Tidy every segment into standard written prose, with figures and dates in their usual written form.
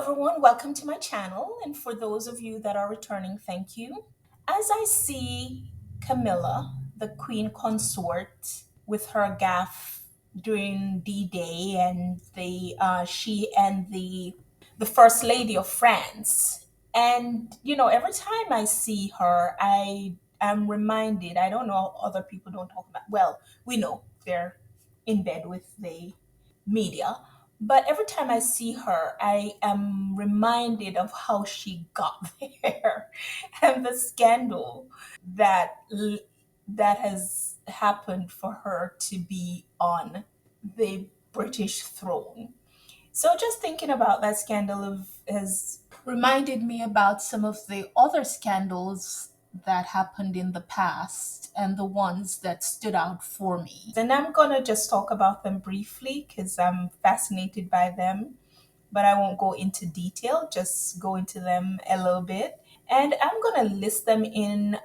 everyone, welcome to my channel. And for those of you that are returning, thank you. As I see Camilla, the Queen Consort, with her gaff during D-Day, and she and the First Lady of France, and every time I see her, I am reminded. I don't know, other people don't talk about. Well, we know they're in bed with the media. But every time I see her, I am reminded of how she got there and the scandal that that has happened for her to be on the British throne. So just thinking about that has reminded me about some of the other scandals that happened in the past and the ones that stood out for me. And I'm going to just talk about them briefly because I'm fascinated by them, but I won't go into detail, just go into them a little bit. And I'm going to list them in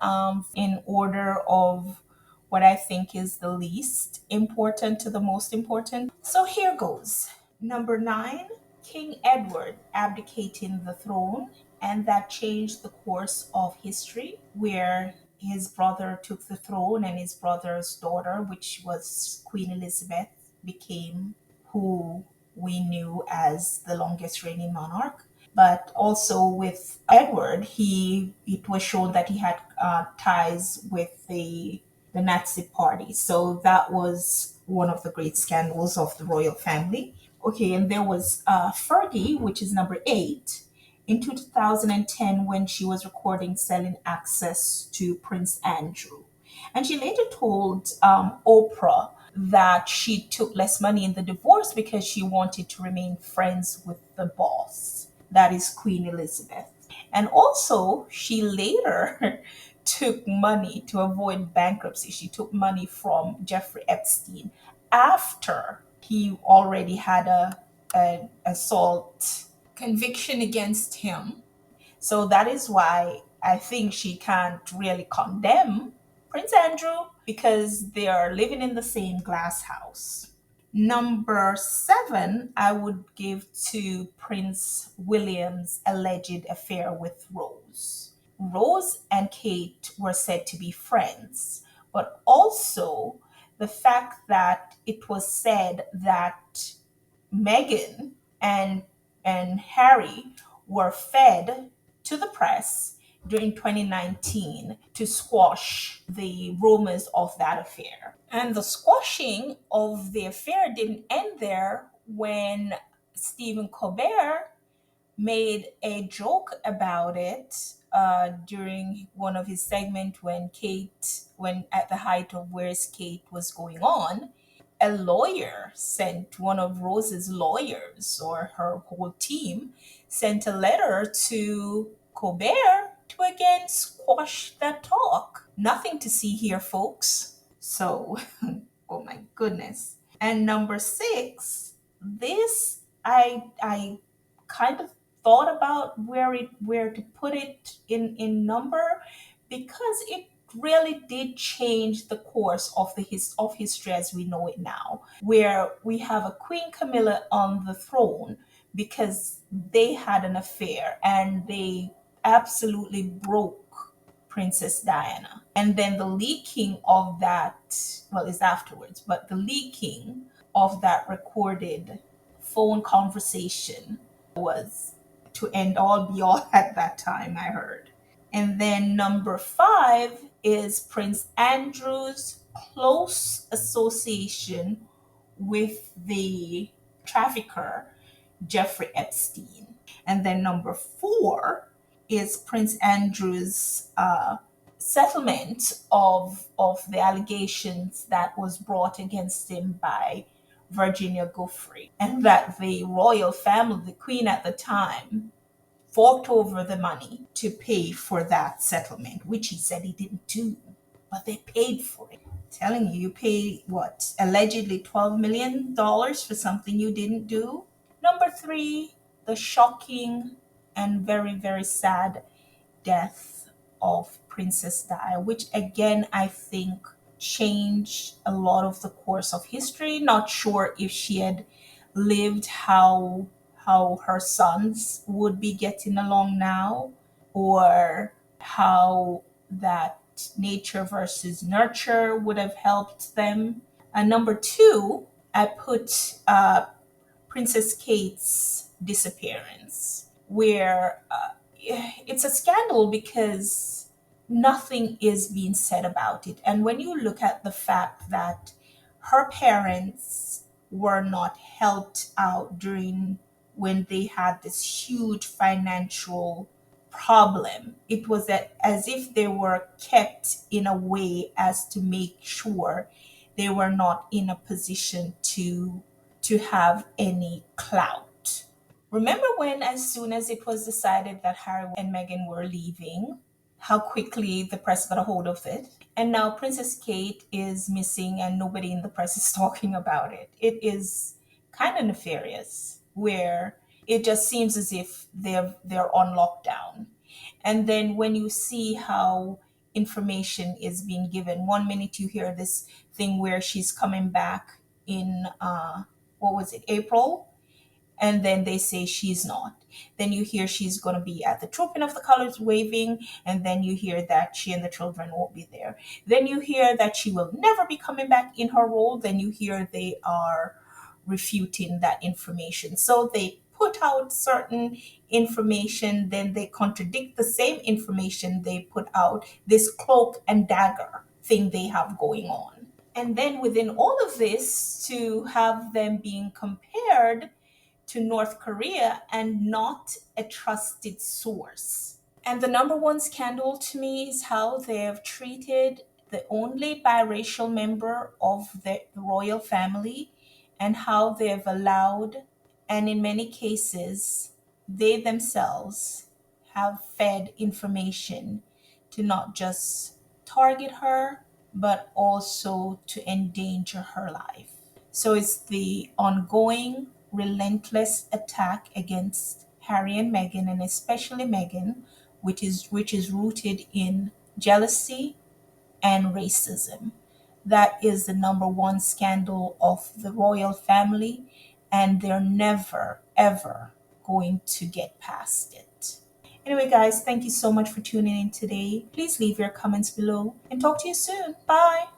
order of what I think is the least important to the most important. So here goes. Number 9, King Edward abdicating the throne, and that changed the course of history, where his brother took the throne and his brother's daughter, which was Queen Elizabeth, became who we knew as the longest reigning monarch. But also with Edward, it was shown that he had ties with the Nazi party. So that was one of the great scandals of the royal family. Okay, and there was Fergie, which is number 8, in 2010 when she was recording selling access to Prince Andrew. And she later told Oprah that she took less money in the divorce because she wanted to remain friends with the boss, that is Queen Elizabeth. And also, she later took money to avoid bankruptcy. She took money from Jeffrey Epstein after he already had an assault conviction against him. So that is why I think she can't really condemn Prince Andrew because they are living in the same glass house. Number 7, I would give to Prince William's alleged affair with Rose. Rose and Kate were said to be friends, but also the fact that it was said that Meghan and Harry were fed to the press during 2019 to squash the rumors of that affair. And the squashing of the affair didn't end there when Stephen Colbert made a joke about it during one of his segments when at the height of Where's Kate was going on. A lawyer sent one of Rose's lawyers, or her whole team sent a letter to Colbert to again squash that talk. Nothing to see here, folks. So, oh my goodness. And number 6, this I kind of thought about where to put it in number, because it really did change the course of of history as we know it now, where we have a Queen Camilla on the throne because they had an affair and they absolutely broke Princess Diana. And then the leaking of that, well, is afterwards, but the leaking of that recorded phone conversation was to end all be all at that time, I heard. And then number 5 is Prince Andrew's close association with the trafficker Jeffrey Epstein. And then number 4 is Prince Andrew's settlement of the allegations that was brought against him by Virginia Giuffre, and that the royal family, the queen at the time, forked over the money to pay for that settlement, which he said he didn't do, but they paid for it. Telling you, you pay what? Allegedly $12 million for something you didn't do. Number 3, the shocking and very, very sad death of Princess Di, which again I think changed a lot of the course of history. Not sure if she had lived, how her sons would be getting along now, or how that nature versus nurture would have helped them. And number two, I put Princess Kate's disappearance, where it's a scandal because nothing is being said about it. And when you look at the fact that her parents were not helped out during when they had this huge financial problem, it was as if they were kept in a way as to make sure they were not in a position to have any clout. Remember when, as soon as it was decided that Harry and Meghan were leaving, how quickly the press got a hold of it? And now Princess Kate is missing and nobody in the press is talking about it. It is kind of nefarious, where it just seems as if they're on lockdown. And then when you see how information is being given, one minute you hear this thing where she's coming back in what was it, April? And then they say she's not. Then you hear she's going to be at the trooping of the colors waving, and then you hear that she and the children won't be there. Then you hear that she will never be coming back in her role. Then you hear they are refuting that information. So they put out certain information, then they contradict the same information they put out, this cloak and dagger thing they have going on. And then within all of this, to have them being compared to North Korea and not a trusted source. And the number one scandal to me is how they have treated the only biracial member of the royal family, and how they have allowed, and in many cases, they themselves have fed information to not just target her, but also to endanger her life. So it's the ongoing, relentless attack against Harry and Meghan, and especially Meghan, which is rooted in jealousy and racism. That is the number one scandal of the royal family, and they're never, ever going to get past it. Anyway, guys, thank you so much for tuning in today. Please leave your comments below and talk to you soon. Bye.